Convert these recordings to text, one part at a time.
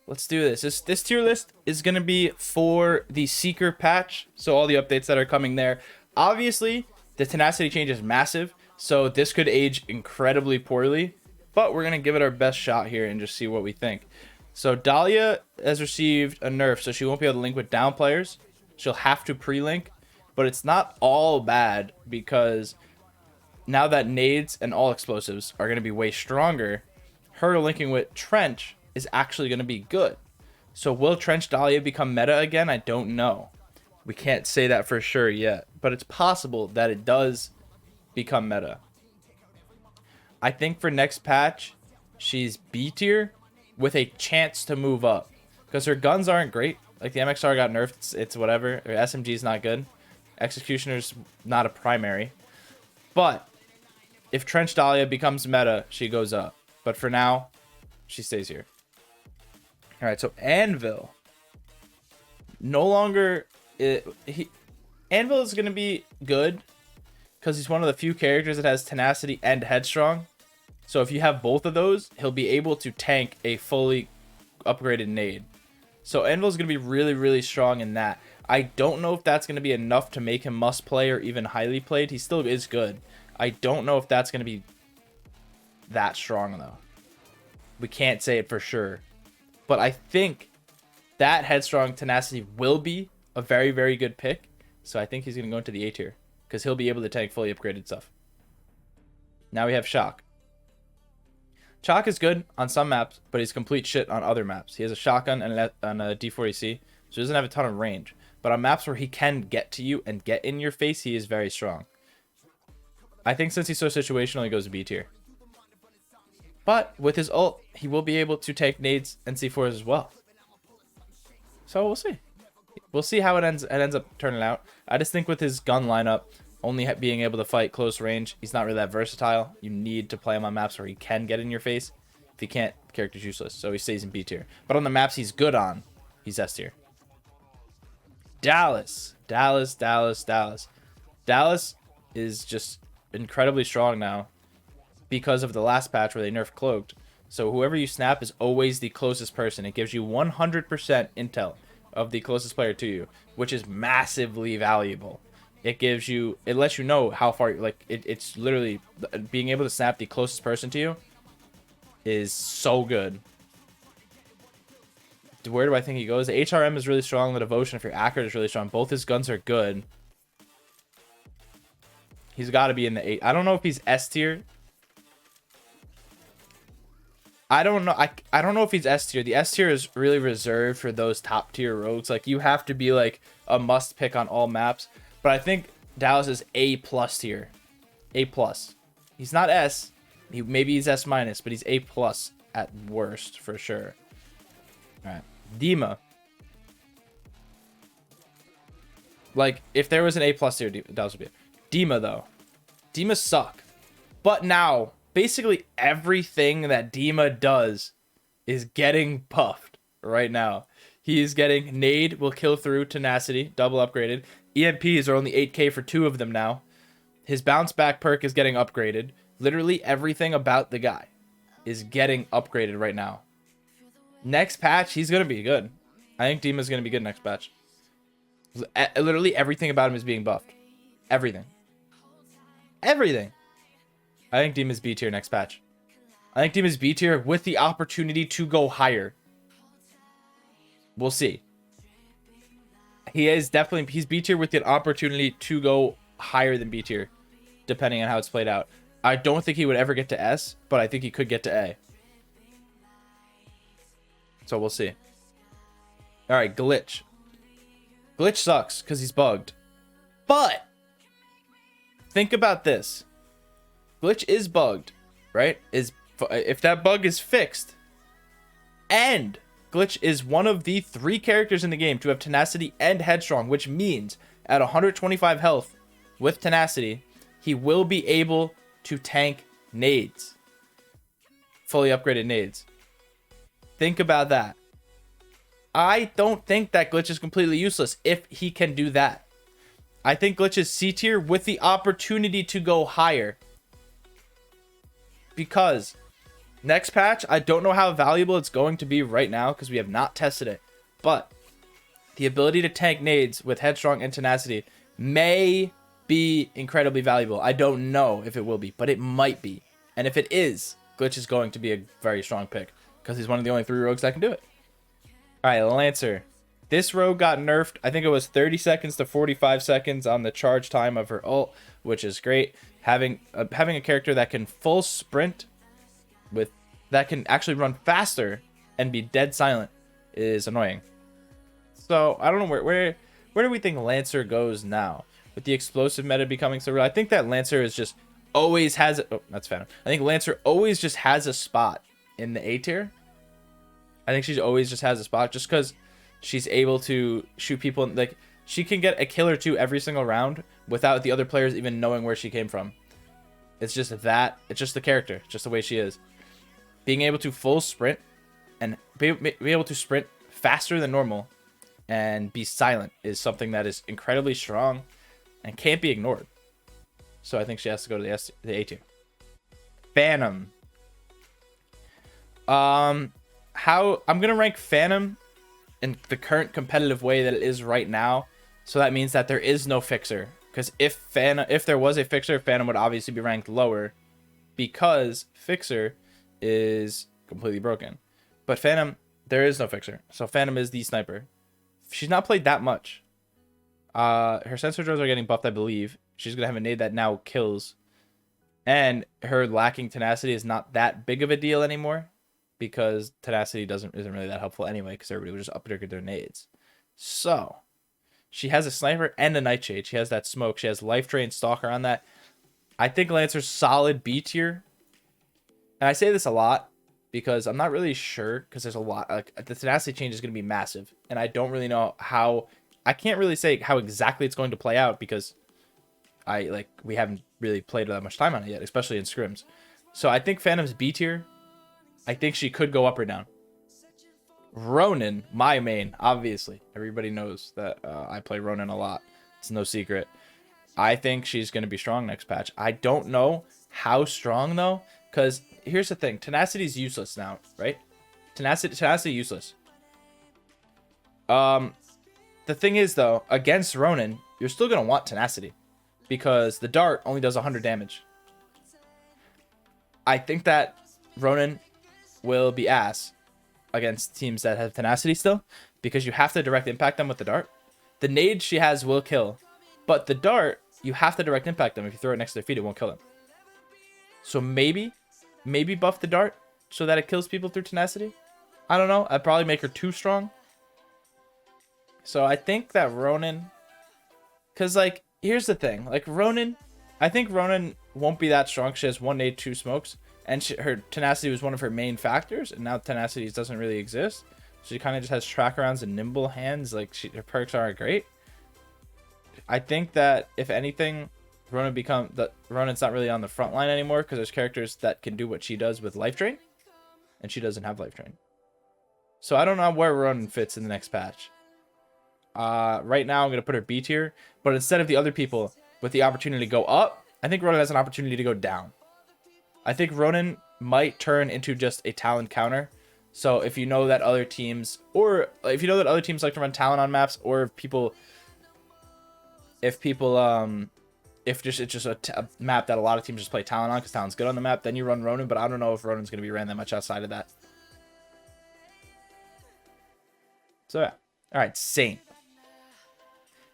Let's do this. This tier list is going to be for the Seeker patch. So all the updates that are coming there. Obviously, the tenacity change is massive. So this could age incredibly poorly. But we're going to give it our best shot here and just see what we think. So Dahlia has received a nerf. So she won't be able to link with down players. She'll have to pre-link. But it's not all bad because now that nades and all explosives are going to be way stronger, her linking with Trench is actually going to be good. So will Trench Dahlia become meta again? I don't know. We can't say that for sure yet, but it's possible that it does become meta. I think for next patch, she's B tier with a chance to move up because her guns aren't great. Like the MXR got nerfed, it's whatever. Her SMG is not good. Executioner's not a primary. But if Trench Dahlia becomes meta, she goes up. But for now, she stays here. All right, so Anvil. No longer... Anvil is going to be good because he's one of the few characters that has tenacity and headstrong. So if you have both of those, he'll be able to tank a fully upgraded nade. So Anvil is going to be really, really strong in that. I don't know if that's going to be enough to make him must play or even highly played. He still is good. I don't know if that's going to be that strong, though. We can't say it for sure. But I think that headstrong tenacity will be a very, very good pick. So I think he's going to go into the A tier because he'll be able to tank fully upgraded stuff. Now we have Shock. Shock is good on some maps, but he's complete shit on other maps. He has a shotgun and a D40C, so he doesn't have a ton of range. But on maps where he can get to you and get in your face, he is very strong. I think since he's so situational, he goes B tier. But with his ult, he will be able to take nades and C4s as well. So we'll see. We'll see how it ends up turning out. I just think with his gun lineup, only being able to fight close range, he's not really that versatile. You need to play him on maps where he can get in your face. If he can't, the character's useless. So he stays in B tier. But on the maps he's good on, he's S tier. Dallas is just incredibly strong now because of the last patch where they nerfed cloaked. So whoever you snap is always the closest person. It gives you 100% intel of the closest player to you, which is massively valuable. It lets you know how far, it's literally being able to snap the closest person to you is so good. Where do I think he goes? The HRM is really strong. The Devotion, if you're accurate, is really strong. Both his guns are good. He's got to be in the 8. I don't know if he's S tier. I don't know. I don't know if he's S tier. The S tier is really reserved for those top tier rogues. Like you have to be like a must pick on all maps. But I think Dallas is A+ tier. A+. He's not S. Maybe he's S-, but he's A+ at worst for sure. All right. Dima. Like, if there was an A+ tier, Dallas would be. Dima, though. Dima suck. But now, basically everything that Dima does is getting buffed right now. He is getting nade, will kill through, tenacity, double upgraded. EMPs are only 8k for 2 of them now. His bounce back perk is getting upgraded. Literally everything about the guy is getting upgraded right now. Next patch, he's going to be good. I think Dima's going to be good next patch. Literally everything about him is being buffed. Everything. Everything. I think Dima's B tier next patch. I think Dima's B tier with the opportunity to go higher. We'll see. He's B tier with the opportunity to go higher than B tier, depending on how it's played out. I don't think he would ever get to S, but I think he could get to A. So we'll see. All right, Glitch. Glitch sucks because he's bugged. But think about this. Glitch is bugged, right? If that bug is fixed, and Glitch is one of the 3 characters in the game to have tenacity and headstrong, which means at 125 health with tenacity, he will be able to tank nades. Fully upgraded nades. Think about that. I don't think that Glitch is completely useless if he can do that. I think Glitch is C tier with the opportunity to go higher. Because Next patch, I don't know how valuable it's going to be right now because we have not tested it. But the ability to tank nades with Headstrong and Tenacity may be incredibly valuable. I don't know if it will be, but it might be. And if it is, Glitch is going to be a very strong pick because he's one of the only 3 rogues that can do it. Alright, Lancer. This rogue got nerfed. I think it was 30 seconds to 45 seconds on the charge time of her ult, which is great. Having a character that can full sprint that can actually run faster and be dead silent is annoying. So I don't know where do we think Lancer goes now with the explosive meta becoming so real. I think that Lancer is just always has that's Phantom. I think Lancer always just has a spot in the A tier. I think she always just has a spot just because she's able to shoot people. Like, she can get a kill or 2 every single round without the other players even knowing where she came from. It's just that. It's just the character. Just the way she is. Being able to full sprint and be able to sprint faster than normal and be silent is something that is incredibly strong and can't be ignored. So I think she has to go to the A tier. Phantom. I'm gonna rank Phantom in the current competitive way that it is right now. So that means that there is no fixer. Because if there was a fixer, Phantom would obviously be ranked lower because fixer is completely broken. But Phantom, there is no fixer. So Phantom is the sniper. She's not played that much. Her sensor drones are getting buffed, I believe. She's going to have a nade that now kills. And her lacking tenacity is not that big of a deal anymore. Because tenacity isn't really that helpful anyway. Because everybody will just uptrigger their nades. So she has a sniper and a nightshade. She has that smoke. She has life drain, stalker on that. I think Lancer's solid B tier. And I say this a lot because I'm not really sure because there's a lot. Like, the tenacity change is going to be massive. And I don't really know how. I can't really say how exactly it's going to play out because we haven't really played that much time on it yet, especially in scrims. So I think Phantom's B tier. I think she could go up or down. Ronin, my main, obviously. Everybody knows that I play Ronin a lot. It's no secret. I think she's going to be strong next patch. I don't know how strong, though, because here's the thing. Tenacity is useless now, right? Tenacity useless. The thing is, though, against Ronin, you're still going to want tenacity because the dart only does 100 damage. I think that Ronin will be ass against teams that have tenacity still because you have to direct impact them with the dart. The nade she has will kill, but the dart, you have to direct impact them. If you throw it next to their feet, it won't kill them. So maybe buff the dart so that it kills people through tenacity. I don't know. I'd probably make her too strong. So I think that Ronin, because like, here's the thing, like Ronin, I think Ronin won't be that strong. She has 1 nade, 2 smokes. And her tenacity was one of her main factors, and now tenacity doesn't really exist. She kind of just has track rounds and nimble hands. Like, her perks aren't great. I think that if anything, Ronin's not really on the front line anymore because there's characters that can do what she does with life drain, and she doesn't have life drain. So I don't know where Ronin fits in the next patch. Right now I'm gonna put her B tier, but instead of the other people with the opportunity to go up, I think Ronin has an opportunity to go down. I think Ronin might turn into just a Talon counter. So if you know that other teams, like to run Talon on maps, or if it's just a map that a lot of teams just play Talon on because Talon's good on the map, then you run Ronin. But I don't know if Ronin's going to be ran that much outside of that. So yeah. All right, Saint.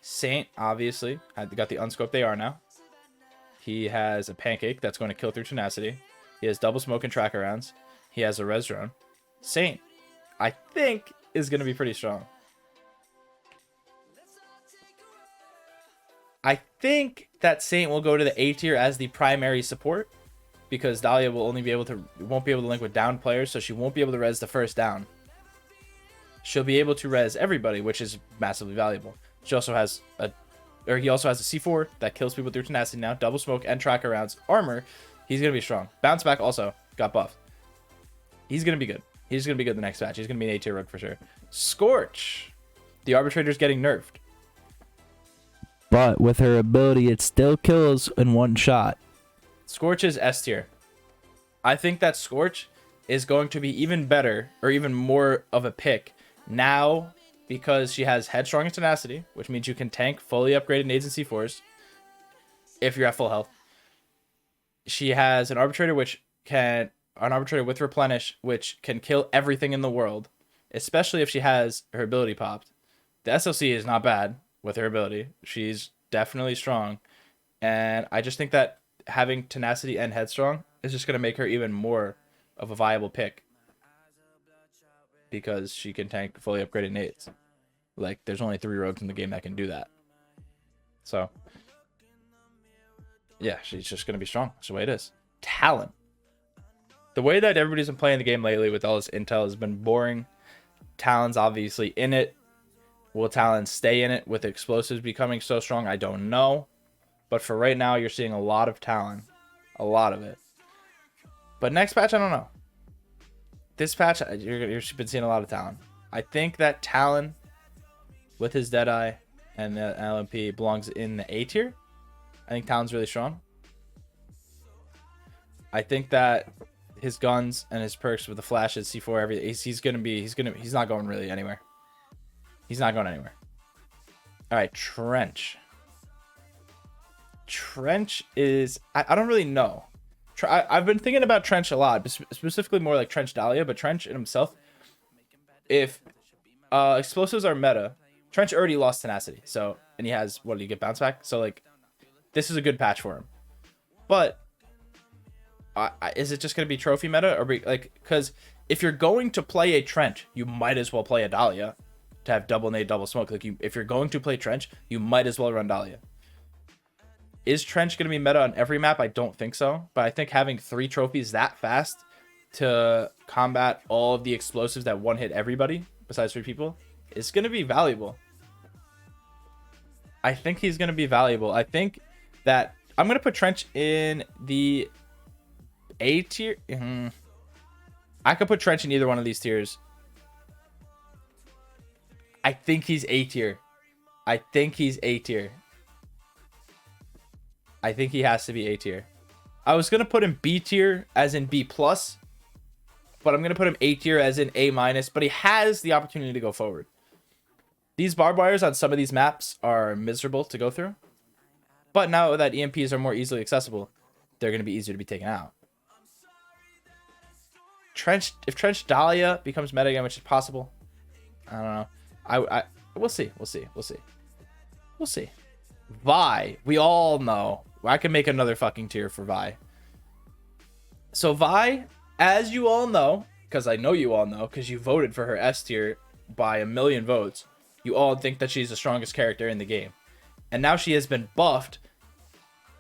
Saint, obviously, got the unscope they are now. He has a pancake that's going to kill through tenacity. He has double smoke and tracker rounds. He has a res drone. Saint, I think, is going to be pretty strong. I think that Saint will go to the A tier as the primary support because Dahlia won't be able to link with down players, so she won't be able to res the first down. She'll be able to res everybody, which is massively valuable. He also has a C4 that kills people through tenacity now, double smoke and tracker rounds. Armor, he's going to be strong. Bounce back also got buffed. He's going to be good. He's going to be good the next match. He's going to be an A tier rogue for sure. Scorch, the arbitrator's getting nerfed. But with her ability, it still kills in one shot. Scorch is S tier. I think that Scorch is going to be even better or even more of a pick now because she has Headstrong and Tenacity, which means you can tank fully upgraded nades and C4s if you're at full health. She has an Arbitrator with Replenish, which can kill everything in the world, especially if she has her ability popped. The SLC is not bad with her ability. She's definitely strong. And I just think that having Tenacity and Headstrong is just going to make her even more of a viable pick. Because she can tank fully upgraded nades. Like, there's only 3 rogues in the game that can do that. So, yeah, she's just going to be strong. That's the way it is. Talon. The way that everybody's been playing the game lately with all this intel has been boring. Talon's obviously in it. Will Talon stay in it with explosives becoming so strong? I don't know. But for right now, you're seeing a lot of Talon. A lot of it. But next patch, I don't know. This patch, you've been seeing a lot of Talon. I think that Talon, with his Deadeye and the LMP, belongs in the A tier. I think Talon's really strong. I think that his guns and his perks with the flashes, C4, everything, he's not going really anywhere. He's not going anywhere. All right, Trench. Trench is, I don't really know. I've been thinking about Trench a lot, specifically more like Trench Dahlia, but Trench in himself, if explosives are meta, Trench already lost Tenacity, so, and he has, what, do you get bounce back? So, like, this is a good patch for him. But is it just going to be trophy meta? Or like, because if you're going to play a Trench, you might as well play a Dahlia to have double nade, double smoke. Like, if you're going to play Trench, you might as well run Dahlia. Is Trench going to be meta on every map? I don't think so. But I think having 3 trophies that fast to combat all of the explosives that one-hit everybody, besides 3 people, is going to be valuable. I think he's going to be valuable. I think that I'm going to put Trench in the A tier. I could put Trench in either one of these tiers. I think he's A tier. I think he's A tier. I think he has to be A tier. I was going to put him B tier as in B+, but I'm going to put him A tier as in A-, but he has the opportunity to go forward. These barbed wires on some of these maps are miserable to go through, but now that EMPs are more easily accessible, they're going to be easier to be taken out. If Trench Dahlia becomes meta again, which is possible, I don't know. We'll see. Vi, we all know. I can make another fucking tier for Vi. So Vi, as you all know, because I know you all know, because you voted for her S tier by 1 million votes, you all think that she's the strongest character in the game. And now she has been buffed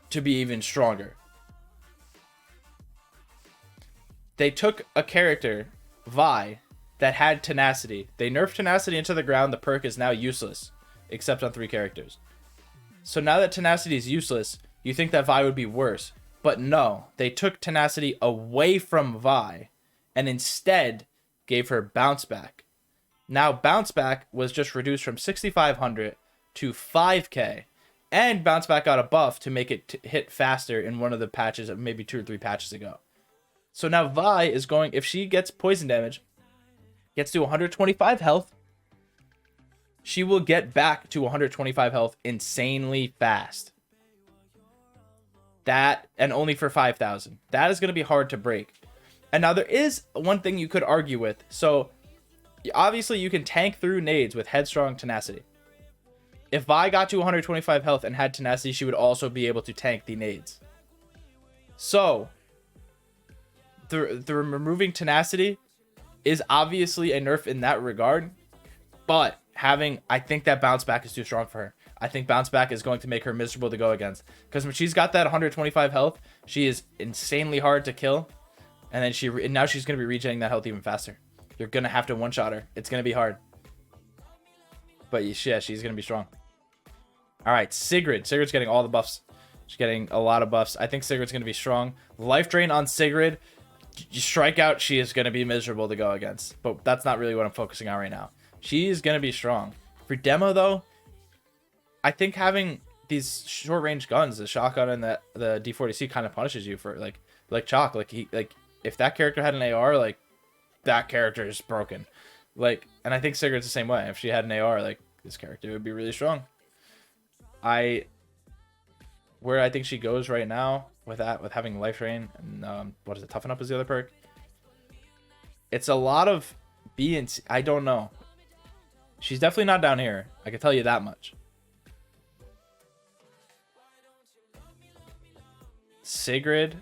to be even stronger. They took a character, Vi, that had Tenacity. They nerfed Tenacity into the ground. The perk is now useless, except on 3 characters. So now that Tenacity is useless, you think that Vi would be worse. But no, they took Tenacity away from Vi and instead gave her Bounce Back. Now Bounce Back was just reduced from 6,500 to 5k. And Bounce Back got a buff to make it hit faster in one of the patches, maybe 2 or 3 patches ago. So now Vi is going, if she gets poison damage, gets to 125 health, she will get back to 125 health insanely fast. That, and only for 5,000. That is going to be hard to break. And now there is one thing you could argue with. So, obviously you can tank through nades with Headstrong Tenacity. If Vi got to 125 health and had Tenacity, she would also be able to tank the nades. So, the removing Tenacity is obviously a nerf in that regard. But I think that Bounce Back is too strong for her. I think Bounce Back is going to make her miserable to go against. Because when she's got that 125 health, she is insanely hard to kill. And then now she's going to be regenerating that health even faster. You're going to have to one-shot her. It's going to be hard. But yeah, she's going to be strong. Alright, Sigrid. Sigrid's getting all the buffs. She's getting a lot of buffs. I think Sigrid's going to be strong. Life Drain on Sigrid. You strike out, she is going to be miserable to go against. But that's not really what I'm focusing on right now. She's going to be strong. For demo, though, I think having these short range guns, the shotgun and the D40C, kind of punishes you for like Chalk. Like if that character had an AR, like, that character is broken. Like, and I think Sigrid's the same way. If she had an AR, like, this character would be really strong. Where I think she goes right now with that, with having Life Drain and what is it, Toughen Up is the other perk. It's a lot of B and C. I don't know. She's definitely not down here. I can tell you that much. Sigrid.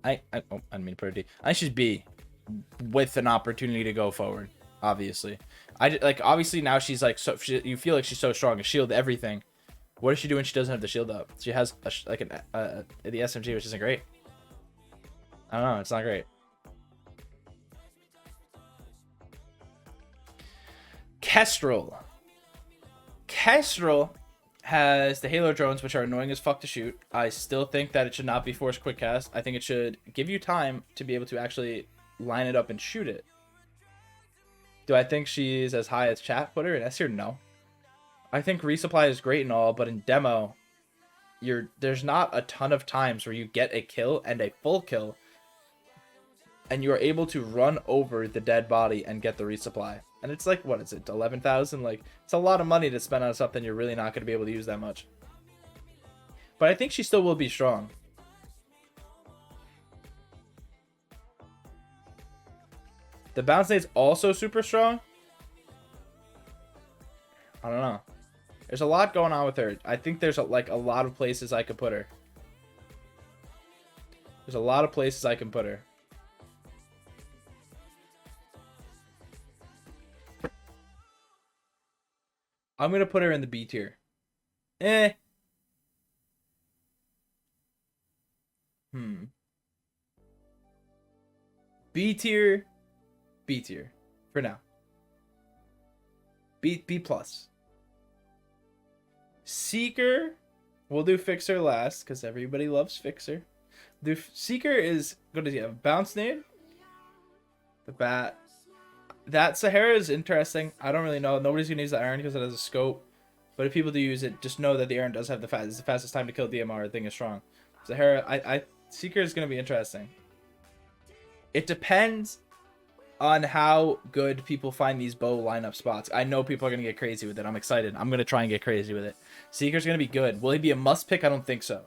I didn't mean to put her D. I think she's B, with an opportunity to go forward. Obviously, obviously now she's like you feel like she's so strong, a shield, everything. What does she do when she doesn't have the shield up? She has the SMG, which isn't great. I don't know. It's not great. Kestrel. Kestrel has the Halo drones, which are annoying as fuck to shoot. I still think that it should not be forced quick cast. I think it should give you time to be able to actually line it up and shoot it. Do I think she's as high as chat put her in S tier? No. I think resupply is great and all, but in demo, there's not a ton of times where you get a kill and a full kill, and you're able to run over the dead body and get the resupply. And it's like, what is it, 11,000? Like, it's a lot of money to spend on something you're really not going to be able to use that much. But I think she still will be strong. The bounce nade's also super strong. I don't know. There's a lot going on with her. I think there's a lot of places I could put her. There's a lot of places I can put her. I'm going to put her in the B tier. B tier. B tier. For now. B plus. Seeker. We'll do Fixer last, because everybody loves Fixer. The Seeker is going to have Bounce Nade. The Bat. That Sahara is interesting. I don't really know. Nobody's going to use the Iron because it has a scope. But if people do use it, just know that the Iron does have the fastest time to kill DMR. The thing is strong. Sahara, Seeker is going to be interesting. It depends on how good people find these bow lineup spots. I know people are going to get crazy with it. I'm excited. I'm going to try and get crazy with it. Seeker's going to be good. Will he be a must pick? I don't think so.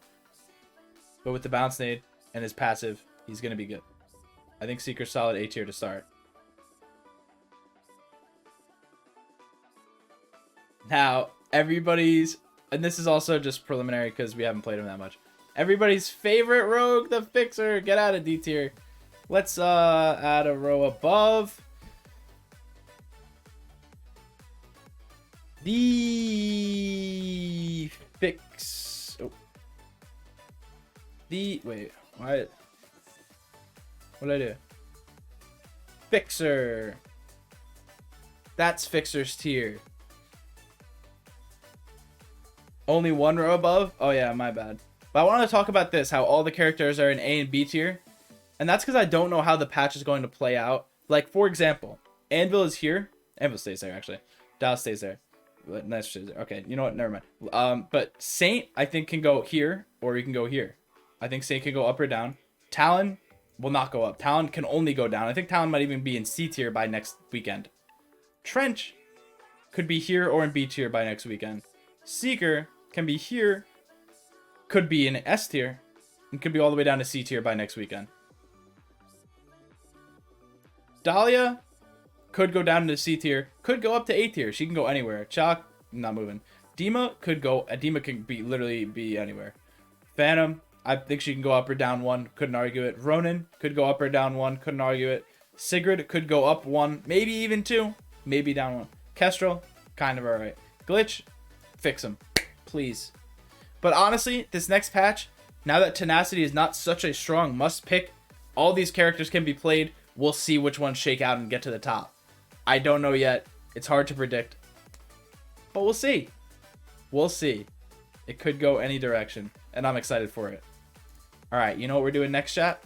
But with the Bounce Nade and his passive, he's going to be good. I think Seeker's solid A tier to start. Now, everybody's, and this is also just preliminary because we haven't played him that much. Everybody's favorite rogue, the Fixer. Get out of D tier. Let's add a row above. The Fix. Oh. Wait. What did I do? Fixer. That's Fixer's tier. Only one row above? Oh yeah, my bad. But I want to talk about this, how all the characters are in A and B tier. And that's because I don't know how the patch is going to play out. Like, for example, Anvil is here. Anvil stays there, actually. Dallas stays there. Nice stays there. Okay, you know what? Never mind. But Saint, I think, can go here, or he can go here. I think Saint can go up or down. Talon will not go up. Talon can only go down. I think Talon might even be in C tier by next weekend. Trench could be here or in B tier by next weekend. Seeker can be here, could be in S tier, and could be all the way down to C tier by next weekend. Dahlia could go down to C tier, could go up to A tier. She can go anywhere. Chalk, not moving. Dima could go. Dima can literally be anywhere. Phantom, I think she can go up or down one. Couldn't argue it. Ronin could go up or down one. Couldn't argue it. Sigrid could go up one, maybe even two, maybe down one. Kestrel, kind of alright. Glitch, fix him, please. But honestly, this next patch, now that Tenacity is not such a strong must pick, all these characters can be played. We'll see which ones shake out and get to the top. I don't know yet. It's hard to predict. But we'll see. We'll see. It could go any direction. And I'm excited for it. Alright, you know what we're doing next, chat?